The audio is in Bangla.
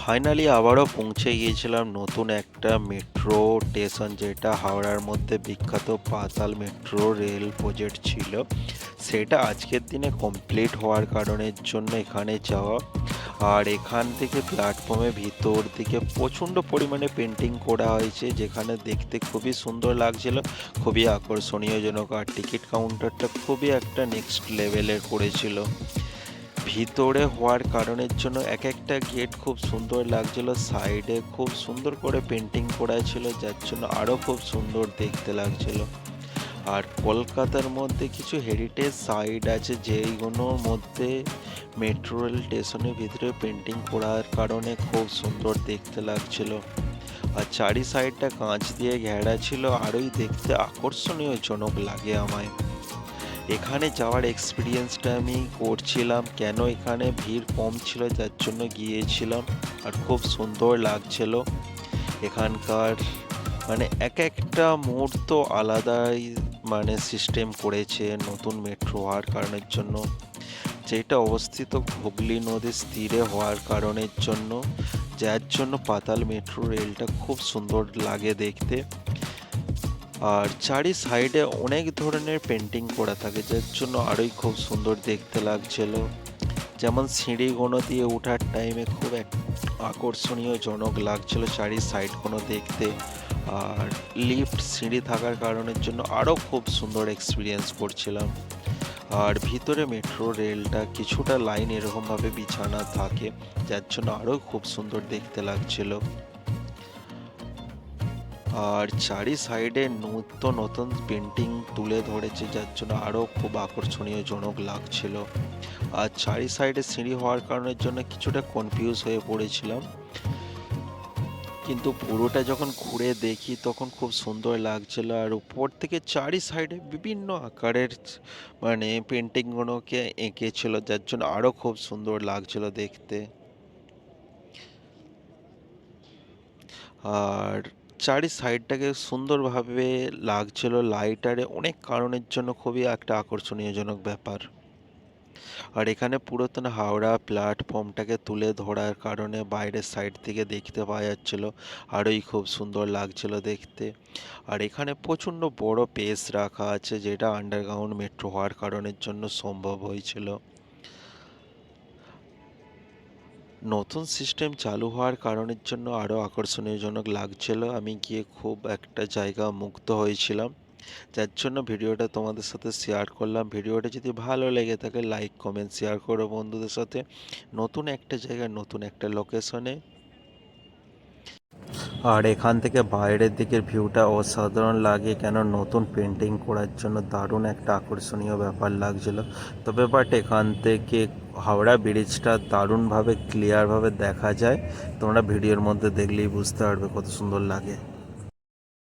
ফাইনালি আবারও পৌঁছে গিয়েছিলাম নতুন একটা মেট্রো স্টেশন, যেটা হাওড়ার মধ্যে বিখ্যাত পাতাল মেট্রো রেল প্রজেক্ট ছিল। সেটা আজকের দিনে কমপ্লিট হওয়ার কারণের জন্য এখানে যাওয়া। আর এখান থেকে প্ল্যাটফর্মের ভিতর দিকে প্রচণ্ড পরিমাণে পেন্টিং করা হয়েছে, যেখানে দেখতে খুবই সুন্দর লাগছিল, খুবই আকর্ষণীয়জনক। আর টিকিট কাউন্টারটা খুবই একটা নেক্সট লেভেলের করেছিল। ভিতরে হওয়ার কারণের জন্য এক একটা গেট খুব সুন্দর লাগছিল, সাইডে খুব সুন্দর করে পেন্টিং করা ছিল, যার জন্য আরও খুব সুন্দর দেখতে লাগছিল। আর কলকাতার মধ্যে কিছু হেরিটেজ সাইট আছে, যেইগুলোর মধ্যে মেট্রো রেল স্টেশনের ভিতরে পেন্টিং করার কারণে খুব সুন্দর দেখতে লাগছিল। আর চারি সাইডটা কাঁচ দিয়ে ঘেরা ছিল, আরোই দেখতে আকর্ষণীয়জনক লাগে আমায়। এখানে যাওয়ার এক্সপিরিয়েন্সটা আমি করছিলাম, কেন এখানে ভিড় কম ছিল যার জন্য গিয়েছিলাম। আর খুব সুন্দর লাগছিল এখানকার, মানে এক একটা মুহূর্ত আলাদাই সিস্টেম করেছে নতুন মেট্রো হওয়ার কারণের জন্য, যেটা অবস্থিত হুগলি নদীর তীরে হওয়ার কারণের জন্য, যার জন্য পাতাল মেট্রো রেলটা খুব সুন্দর লাগে দেখতে। আর চারি সাইডে অনেক ধরনের পেন্টিং করা থাকে, যার জন্য আরোই খুব সুন্দর দেখতে লাগছিল। যেমন সিঁড়িগুলো দিয়ে ওঠার টাইমে খুব আকর্ষণীয়জনক লাগছিল চারি সাইডগুলো দেখতে। আর লিফট সিঁড়ি থাকার কারণের জন্য আরও খুব সুন্দর এক্সপিরিয়েন্স করছিলাম। আর ভিতরে মেট্রো রেলটা কিছুটা লাইন এরকমভাবে বিছানা থাকে, যার জন্য আরও খুব সুন্দর দেখতে লাগছিল। আর চারি সাইডে নতুন নতুন পেন্টিং তুলে ধরেছে, যার জন্য আরও খুব আকর্ষণীয়জনক লাগছিল। আর চারি সাইডে সিঁড়ি হওয়ার কারণের জন্য কিছুটা কনফিউজ হয়ে পড়েছিলাম, কিন্তু পুরোটা যখন ঘুরে দেখি তখন খুব সুন্দর লাগছিল। আর উপর থেকে চারি সাইডে বিভিন্ন আকারের পেন্টিংগুলোকে এঁকেছিল, যার জন্য আরও খুব সুন্দর লাগছিল দেখতে। আর চারি সাইডটাকে সুন্দরভাবে লাগছিল লাইটারে, অনেক কারণের জন্য খুবই একটা আকর্ষণীয়জনক ব্যাপার। আর এখানে পুরাতন হাওড়া প্ল্যাটফর্মটাকে তুলে ধরার কারণে বাইরের সাইড থেকে দেখতে পাওয়া যাচ্ছিল, আরোই খুব সুন্দর লাগছিল দেখতে। আর এখানে প্রচণ্ড বড় পেজ রাখা আছে, যেটা আন্ডারগ্রাউন্ড মেট্রো হওয়ার কারণের জন্য সম্ভব হয়েছিল। নতুন সিস্টেম চালু হওয়ার কারণের জন্য আরও আকর্ষণীয়জনক লাগছিল। আমি গিয়ে খুব একটা জায়গা মুগ্ধ হয়েছিলাম, যার জন্য ভিডিওটা তোমাদের সাথে শেয়ার করলাম। ভিডিওটা যদি ভালো লেগে থাকে লাইক কমেন্ট শেয়ার করো বন্ধুদের সাথে। নতুন একটা জায়গায় নতুন একটা লোকেশনে। আর এখান থেকে বাইরের দিকের ভিউটা অসাধারণ লাগে, কেন নতুন পেন্টিং করার জন্য দারুণ একটা আকর্ষণীয় ব্যাপার লাগছিল। তবে এখান থেকে হাওড়া ব্রিজটা দারুণভাবে ক্লিয়ারভাবে দেখা যায়, তোমরা ভিডিওর মধ্যে দেখলেই বুঝতে পারবে কত সুন্দর লাগে।